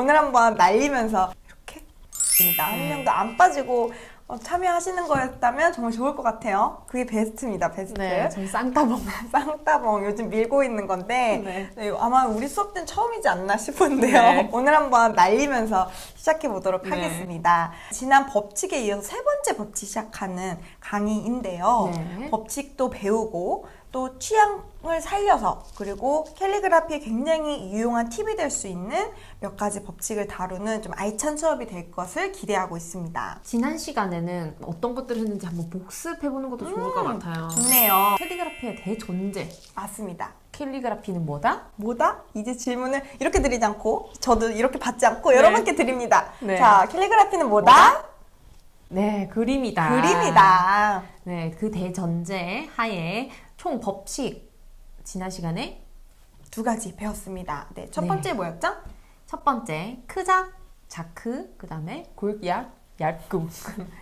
오늘 한번 날리면서 이렇게 한 명도 안 빠지고 참여하시는 거였다면 정말 좋을 것 같아요. 그게 베스트입니다. 베스트. 네, 저희 쌍따봉. 쌍따봉 요즘 밀고 있는 건데 네. 네, 아마 우리 수업 때는 처음이지 않나 싶은데요. 네. 오늘 한번 날리면서 시작해 보도록 네. 하겠습니다. 지난 법칙에 이어서 세 번째 법칙 시작하는 강의인데요. 네. 법칙도 배우고 또 취향을 살려서 그리고 캘리그라피에 굉장히 유용한 팁이 될 수 있는 몇 가지 법칙을 다루는 좀 알찬 수업이 될 것을 기대하고 있습니다. 지난 시간에는 어떤 것들을 했는지 한번 복습해보는 것도 좋을 것 같아요. 좋네요. 캘리그라피의 대존재. 맞습니다. 캘리그라피는 뭐다? 뭐다? 이제 질문을 이렇게 드리지 않고 저도 이렇게 받지 않고 네. 여러분께 드립니다. 네. 자, 캘리그라피는 뭐다? 네, 그림이다. 그림이다. 네, 그 대전제 하에 총 법칙 지난 시간에 두 가지 배웠습니다. 네, 첫 네. 번째 뭐였죠? 첫 번째 크작, 자크, 그 다음에 골약, 얇꿈.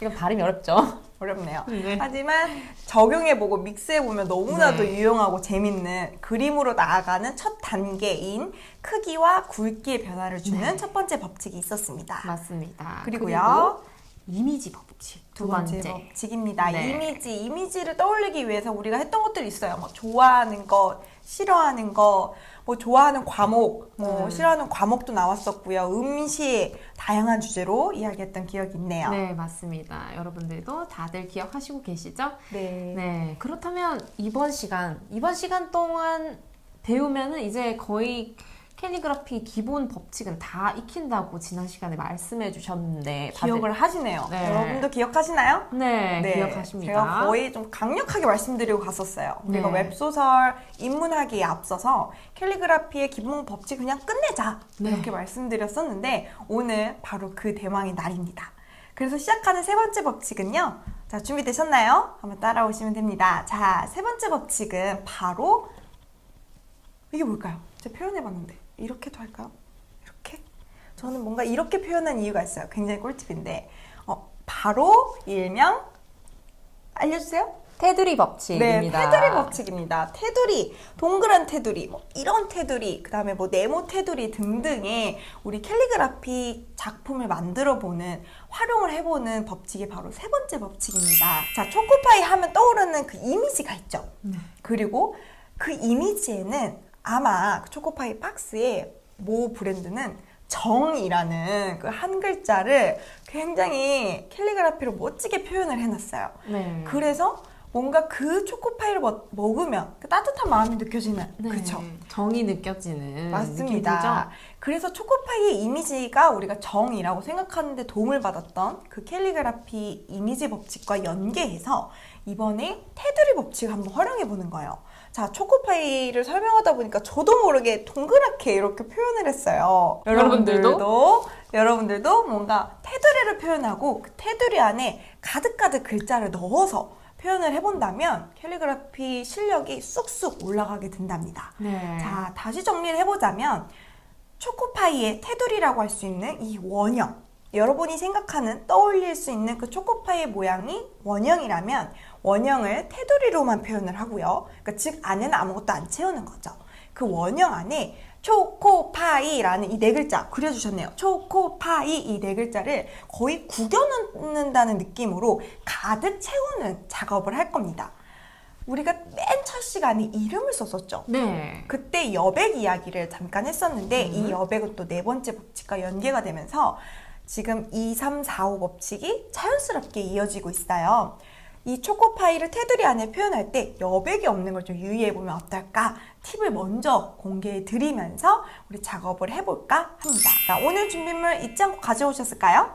이건 발음이 어렵죠? 어렵네요. 네. 하지만 적용해보고 믹스해보면 너무나도 네. 유용하고 재밌는 그림으로 나아가는 첫 단계인 크기와 굵기의 변화를 주는 네. 첫 번째 법칙이 있었습니다. 맞습니다. 그리고요. 그리고 이미지 법칙 두 번째 법칙입니다. 네. 이미지를 떠올리기 위해서 우리가 했던 것들이 있어요. 뭐 좋아하는 것, 싫어하는 것, 뭐 좋아하는 과목, 싫어하는 과목도 나왔었고요. 음식, 다양한 주제로 이야기했던 기억이 있네요. 네, 맞습니다. 여러분들도 다들 기억하시고 계시죠? 네. 네. 그렇다면 이번 시간 동안 배우면은 이제 거의 캘리그라피 기본 법칙은 다 익힌다고 지난 시간에 말씀해 주셨는데 기억을 하시네요. 네. 여러분도 기억하시나요? 네, 기억하십니다. 제가 거의 좀 강력하게 말씀드리고 갔었어요. 우리가 네. 웹소설 입문하기에 앞서서 캘리그라피의 기본 법칙 그냥 끝내자 네. 이렇게 말씀드렸었는데 오늘 바로 그 대망의 날입니다. 그래서 시작하는 세 번째 법칙은요. 자, 준비되셨나요? 한번 따라오시면 됩니다. 자, 세 번째 법칙은 바로 이게 뭘까요? 제가 표현해봤는데 이렇게도 할까요? 이렇게? 저는 뭔가 이렇게 표현한 이유가 있어요. 굉장히 꿀팁인데 바로 일명 알려주세요. 테두리 법칙입니다. 네, 테두리 법칙입니다. 테두리, 동그란 테두리, 뭐 이런 테두리, 그 다음에 뭐 네모 테두리 등등의 우리 캘리그라피 작품을 만들어보는, 활용을 해보는 법칙이 바로 세 번째 법칙입니다. 자, 초코파이 하면 떠오르는 그 이미지가 있죠. 그리고 그 이미지에는 아마 그 초코파이 박스에 모 브랜드는 정이라는 그 한 글자를 굉장히 캘리그라피로 멋지게 표현을 해놨어요. 네. 그래서 뭔가 그 초코파이를 먹으면 그 따뜻한 마음이 느껴지는 네. 그렇죠? 정이 느껴지는 맞습니다. 그래서 초코파이의 이미지가 우리가 정이라고 생각하는데 도움을 받았던 그 캘리그라피 이미지 법칙과 연계해서 이번에 테두리 법칙을 한번 활용해 보는 거예요. 자, 초코파이를 설명하다 보니까 저도 모르게 동그랗게 이렇게 표현을 했어요. 여러분들도 뭔가 테두리를 표현하고 그 테두리 안에 가득가득 글자를 넣어서 표현을 해본다면 캘리그라피 실력이 쑥쑥 올라가게 된답니다. 네. 자, 다시 정리를 해보자면 초코파이의 테두리라고 할 수 있는 이 원형, 여러분이 생각하는 떠올릴 수 있는 그 초코파이의 모양이 원형이라면 원형을 테두리로만 표현을 하고요. 그러니까 즉 안에는 아무것도 안 채우는 거죠. 그 원형 안에 초코파이라는 이 네 글자 그려주셨네요. 초코파이 이 네 글자를 거의 구겨넣는다는 느낌으로 가득 채우는 작업을 할 겁니다. 우리가 맨 첫 시간에 이름을 썼었죠. 네. 그때 여백 이야기를 잠깐 했었는데 이 여백은 또 네 번째 법칙과 연계가 되면서 지금 2, 3, 4, 5 법칙이 자연스럽게 이어지고 있어요. 이 초코파이를 테두리 안에 표현할 때 여백이 없는 걸 좀 유의해보면 어떨까? 팁을 먼저 공개해 드리면서 우리 작업을 해볼까 합니다. 자, 오늘 준비물 잊지 않고 가져오셨을까요?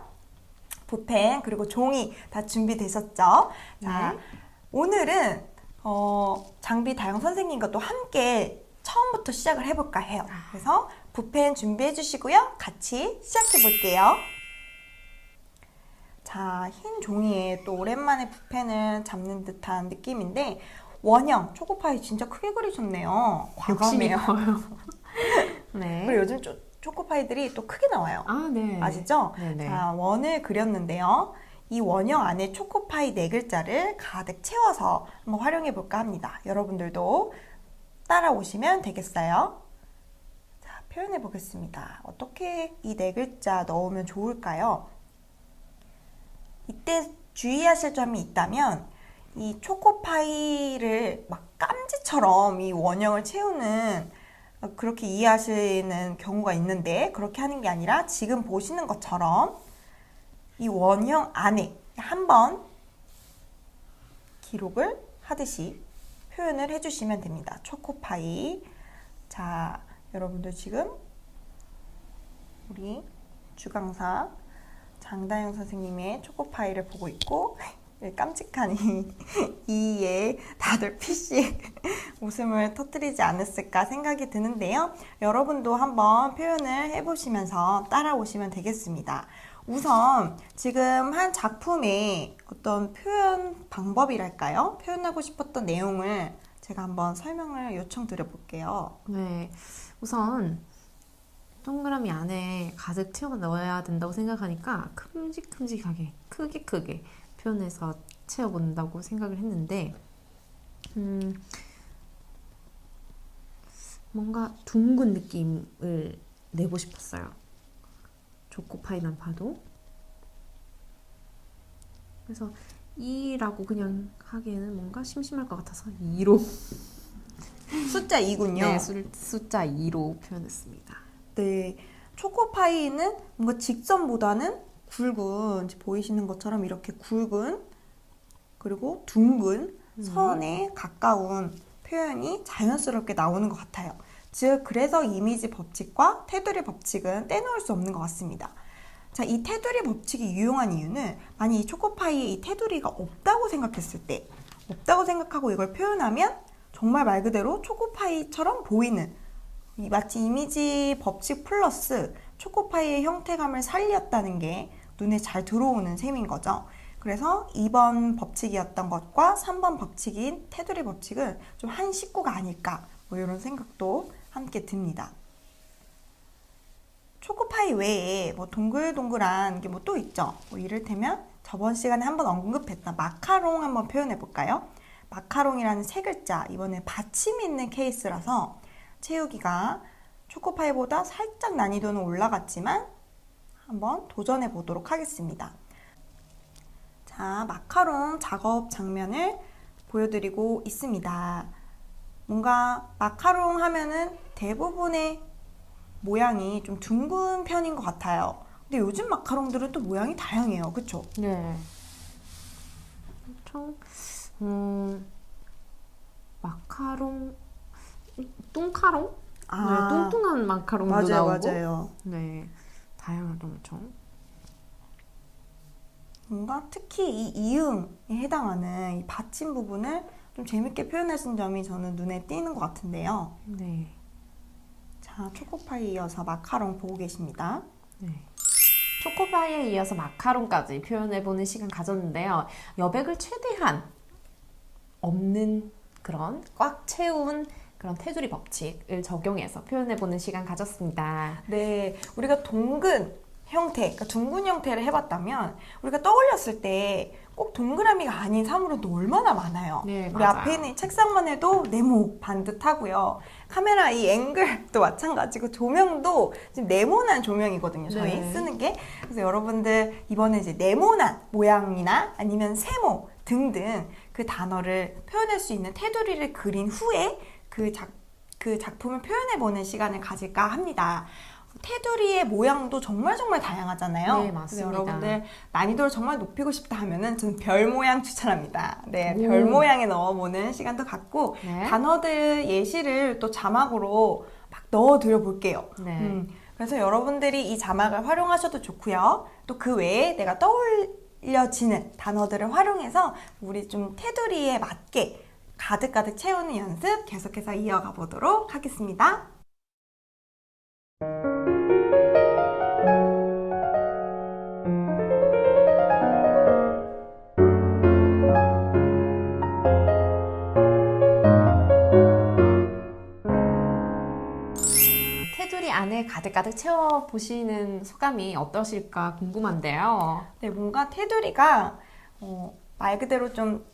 붓펜 그리고 종이 다 준비되셨죠? 자, 오늘은 장비 다영 선생님과 또 함께 처음부터 시작을 해볼까 해요. 그래서 붓펜 준비해 주시고요. 같이 시작해 볼게요. 자, 흰 종이에 또 오랜만에 붓펜을 잡는 듯한 느낌인데 원형, 초코파이 진짜 크게 그리셨네요. 욕심이 과감해요. 커요. 네. 그리고 요즘 초코파이들이 또 크게 나와요. 아, 네. 아시죠? 네네. 자, 원을 그렸는데요. 이 원형 안에 초코파이 네 글자를 가득 채워서 한번 활용해 볼까 합니다. 여러분들도 따라오시면 되겠어요. 자, 표현해 보겠습니다. 어떻게 이 네 글자 넣으면 좋을까요? 이때 주의하실 점이 있다면 이 초코파이를 막 깜지처럼 이 원형을 채우는 그렇게 이해하시는 경우가 있는데 그렇게 하는 게 아니라 지금 보시는 것처럼 이 원형 안에 한번 기록을 하듯이 표현을 해주시면 됩니다. 초코파이. 자, 여러분들 지금 우리 주강사 장다영 선생님의 초코파이를 보고 있고 깜찍한 이에 다들 피식 웃음을 터뜨리지 않았을까 생각이 드는데요. 여러분도 한번 표현을 해보시면서 따라오시면 되겠습니다. 우선 지금 한 작품의 어떤 표현 방법이랄까요? 표현하고 싶었던 내용을 제가 한번 설명을 요청드려 볼게요. 네, 우선 동그라미 안에 가득 채워 넣어야 된다고 생각하니까 큼직큼직하게 크게 표현해서 채워본다고 생각을 했는데 뭔가 둥근 느낌을 내고 싶었어요. 초코파이만 봐도. 그래서 2라고 그냥 하기에는 뭔가 심심할 것 같아서 2로 숫자 2군요. 네, 숫자 2로 표현했습니다. 네, 초코파이는 뭔가 직선보다는 굵은, 보이시는 것처럼 이렇게 굵은 그리고 둥근 선에 가까운 표현이 자연스럽게 나오는 것 같아요. 즉, 그래서 이미지 법칙과 테두리 법칙은 떼놓을 수 없는 것 같습니다. 자, 이 테두리 법칙이 유용한 이유는 만약 이 초코파이에 이 테두리가 없다고 생각했을 때, 없다고 생각하고 이걸 표현하면 정말 말 그대로 초코파이처럼 보이는 마치 이미지 법칙 플러스 초코파이의 형태감을 살렸다는 게 눈에 잘 들어오는 셈인 거죠. 그래서 2번 법칙이었던 것과 3번 법칙인 테두리 법칙은 좀 한 식구가 아닐까 뭐 이런 생각도 함께 듭니다. 초코파이 외에 뭐 동글동글한 게 뭐 또 있죠. 뭐 이를테면 저번 시간에 한번 언급했던 마카롱 한번 표현해 볼까요? 마카롱이라는 세 글자, 이번에 받침이 있는 케이스라서 채우기가 초코파이보다 살짝 난이도는 올라갔지만 한번 도전해 보도록 하겠습니다. 자, 마카롱 작업 장면을 보여드리고 있습니다. 뭔가 마카롱 하면은 대부분의 모양이 좀 둥근 편인 것 같아요. 근데 요즘 마카롱들은 또 모양이 다양해요. 그쵸? 네. 엄청 마카롱, 뚱카롱? 아, 네, 뚱뚱한 마카롱도 맞아요, 나오고. 맞아요. 네, 다양하게 엄청. 뭔가 특히 이 이응에 해당하는 이 받침 부분을 좀 재밌게 표현하신 점이 저는 눈에 띄는 것 같은데요. 네. 자, 초코파이 이어서 마카롱 보고 계십니다. 네. 초코파이에 이어서 마카롱까지 표현해보는 시간 가졌는데요. 여백을 최대한 없는 그런 꽉 채운 그런 테두리 법칙을 적용해서 표현해보는 시간 가졌습니다. 네, 우리가 동근 형태, 그러니까 둥근 형태를 해봤다면 우리가 떠올렸을 때 꼭 동그라미가 아닌 사물은 얼마나 많아요. 네, 우리 맞아요. 앞에 있는 이 책상만 해도 네모 반듯하고요. 카메라 이 앵글도 마찬가지고 조명도 지금 네모난 조명이거든요. 저희 네. 쓰는 게. 그래서 여러분들 이번에 이제 네모난 모양이나 아니면 세모 등등 그 단어를 표현할 수 있는 테두리를 그린 후에 그 작품을 표현해보는 시간을 가질까 합니다. 테두리의 모양도 정말 다양하잖아요. 네, 그래서 맞습니다. 여러분들 난이도를 정말 높이고 싶다 하면은 저는 별 모양 추천합니다. 네, 오. 별 모양에 넣어보는 시간도 갖고 네. 단어들 예시를 또 자막으로 막 넣어드려 볼게요. 네. 그래서 여러분들이 이 자막을 활용하셔도 좋고요. 또 그 외에 내가 떠올려지는 단어들을 활용해서 우리 좀 테두리에 맞게 가득 채우는 연습 계속해서 이어가 보도록 하겠습니다. 테두리 안에 가득 채워보시는 소감이 어떠실까 궁금한데요. 네, 뭔가 테두리가 말 그대로 좀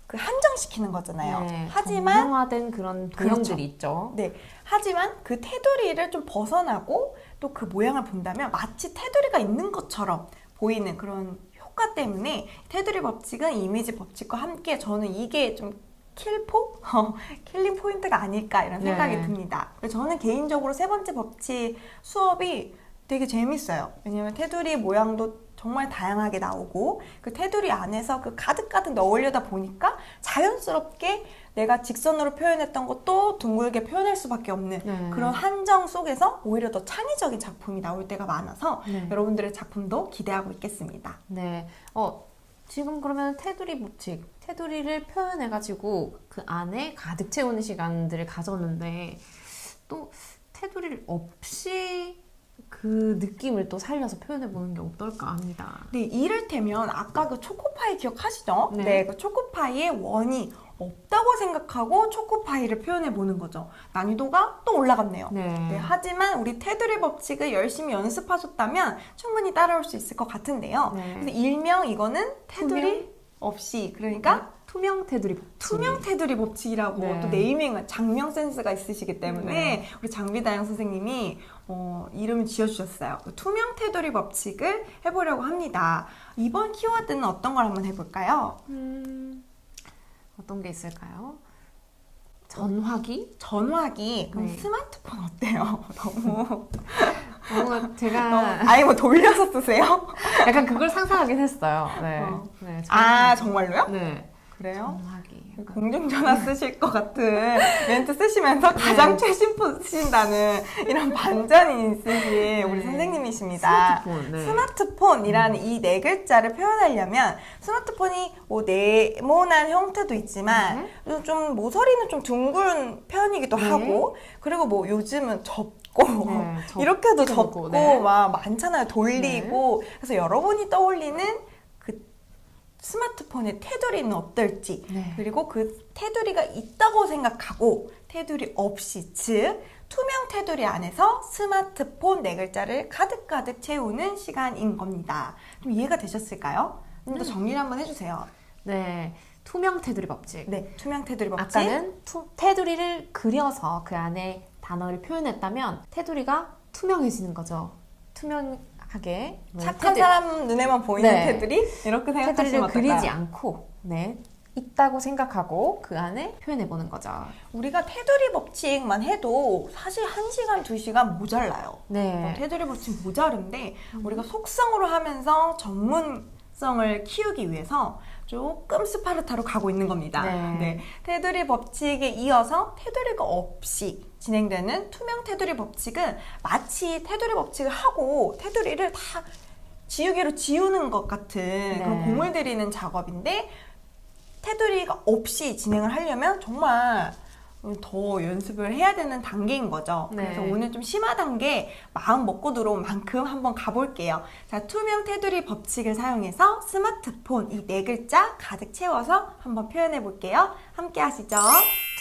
그 한정시키는 거잖아요. 네, 하지만 정형화된 그런 도형들이 그렇죠. 있죠. 네. 하지만 그 테두리를 좀 벗어나고 또 그 모양을 본다면 마치 테두리가 있는 것처럼 보이는 그런 효과 때문에 테두리 법칙은 이미지 법칙과 함께 저는 이게 좀 킬링 포인트가 아닐까 이런 생각이 네. 듭니다. 저는 개인적으로 세 번째 법칙 수업이 되게 재밌어요. 왜냐면 테두리 모양도 정말 다양하게 나오고 그 테두리 안에서 그 가득가득 넣으려다 보니까 자연스럽게 내가 직선으로 표현했던 것도 둥글게 표현할 수밖에 없는 네. 그런 한정 속에서 오히려 더 창의적인 작품이 나올 때가 많아서 네. 여러분들의 작품도 기대하고 있겠습니다. 네. 지금 그러면 테두리 법칙, 테두리를 표현해가지고 그 안에 가득 채우는 시간들을 가졌는데 또 테두리를 없이 그 느낌을 또 살려서 표현해보는 게 어떨까 합니다. 네, 이를테면 아까 그 초코파이 기억하시죠? 네. 네, 그 초코파이의 원이 없다고 생각하고 초코파이를 표현해 보는 거죠. 난이도가 또 올라갔네요. 네. 하지만 우리 테두리 법칙을 열심히 연습하셨다면 충분히 따라올 수 있을 것 같은데요. 네. 그래서 일명 이거는 테두리 투명? 없이, 그러니까 투명 테두리 법칙. 투명 테두리 법칙이라고 네. 또 네이밍은 장명 센스가 있으시기 때문에 네. 우리 장비다영 선생님이 이름을 지어주셨어요. 그 투명 테두리 법칙을 해보려고 합니다. 이번 키워드는 어떤 걸 한번 해볼까요? 어떤 게 있을까요? 전화기? 전화기. 그럼 네. 스마트폰 어때요? 너무 제가 아예 뭐 돌려서 쓰세요? 약간 그걸 상상하긴 했어요. 네. 네, 전화기. 정말로요? 네. 그래요? 전화기. 약간. 공중전화 쓰실 것 같은 멘트 쓰시면서 가장 최신 폰 쓰신다는 이런 반전이 있으신 우리 선생님이십니다. 스마트폰. 네. 스마트폰이라는 이 네 글자를 표현하려면 스마트폰이 뭐 네모난 형태도 있지만 좀 모서리는 좀 둥근 편이기도 네. 하고 그리고 뭐 요즘은 접고 네, 이렇게도 접지도 접고 있고, 네. 막 많잖아요. 돌리고 그래서 여러분이 떠올리는 그 스마트폰의 테두리는 어떨지 네. 그리고 그 테두리가 있다고 생각하고 테두리 없이 즉 투명 테두리 안에서 스마트폰 네 글자를 가득가득 채우는 시간인 겁니다. 좀 이해가 되셨을까요? 좀 더 정리를 한번 해주세요. 네. 투명 테두리 법칙. 네, 투명 테두리 법칙. 아까는 테두리를 그려서 그 안에 단어를 표현했다면 테두리가 투명해지는 거죠. 투명하게. 착한 사람 눈에만 보이는 네. 테두리? 이렇게 생각하시면 테두리를 어떨까요? 그리지 않고 네. 있다고 생각하고 그 안에 표현해보는 거죠. 우리가 테두리 법칙만 해도 사실 1시간, 2시간 모자라요. 네. 테두리 법칙 모자른데 우리가 속성으로 하면서 전문성을 키우기 위해서 조금 스파르타로 가고 있는 겁니다. 네. 테두리 법칙에 이어서 테두리가 없이 진행되는 투명 테두리 법칙은 마치 테두리 법칙을 하고 테두리를 다 지우개로 지우는 것 같은 그런 공을 들이는 작업인데 테두리가 없이 진행을 하려면 정말 더 연습을 해야 되는 단계인 거죠. 네. 그래서 오늘 좀 심화단 게 마음 먹고 들어온 만큼 한번 가볼게요. 자, 투명 테두리 법칙을 사용해서 스마트폰 이 네 글자 가득 채워서 한번 표현해 볼게요. 함께 하시죠.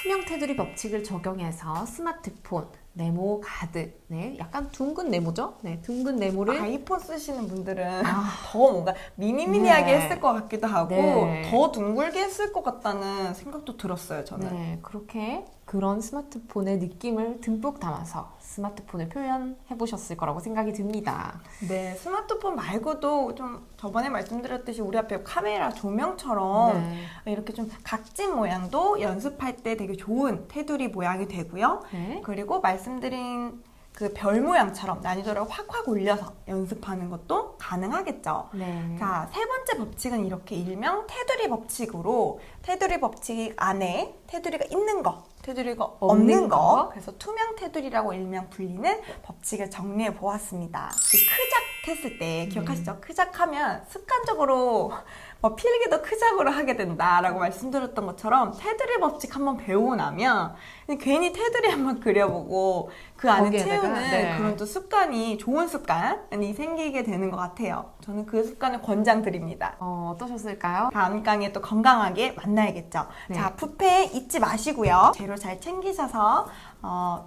투명 테두리 법칙을 적용해서 스마트폰 네모 가득. 네, 약간 둥근 네모죠? 네, 둥근 네모를 아이폰 쓰시는 분들은 더 뭔가 미니미니하게 네. 했을 것 같기도 하고 네. 더 둥글게 했을 것 같다는 생각도 들었어요, 저는. 네, 그렇게 그런 스마트폰의 느낌을 듬뿍 담아서 스마트폰을 표현해 보셨을 거라고 생각이 듭니다. 네, 스마트폰 말고도 좀 저번에 말씀드렸듯이 우리 앞에 카메라 조명처럼 네. 이렇게 좀 각진 모양도 연습할 때 되게 좋은 테두리 모양이 되고요. 네. 그리고 말씀드린 그 별 모양처럼 난이도를 확확 올려서 연습하는 것도 가능하겠죠. 네. 자, 세 번째 법칙은 이렇게 일명 테두리 법칙으로 테두리 법칙 안에 테두리가 있는 거, 테두리가 없는 거, 그래서 투명 테두리라고 일명 불리는 법칙을 정리해 보았습니다. 그 크작 했을 때 기억하시죠? 크작 하면 습관적으로 필기도 크작으로 하게 된다라고 말씀드렸던 것처럼 테두리 법칙 한번 배우고 나면 괜히 테두리 한번 그려보고 그 안에 거기에다가, 채우는 네. 그런 또 습관이 좋은 습관이 생기게 되는 것 같아요. 저는 그 습관을 권장드립니다. 어떠셨을까요? 다음 강의에 또 건강하게 만나야겠죠. 네. 자, 뷔페 잊지 마시고요. 재료 잘 챙기셔서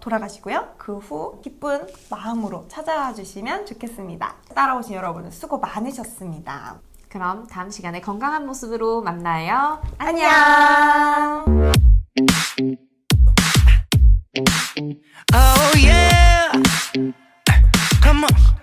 돌아가시고요. 그 후 기쁜 마음으로 찾아와 주시면 좋겠습니다. 따라오신 여러분 수고 많으셨습니다. 그럼 다음 시간에 건강한 모습으로 만나요. 안녕. Oh yeah, come on.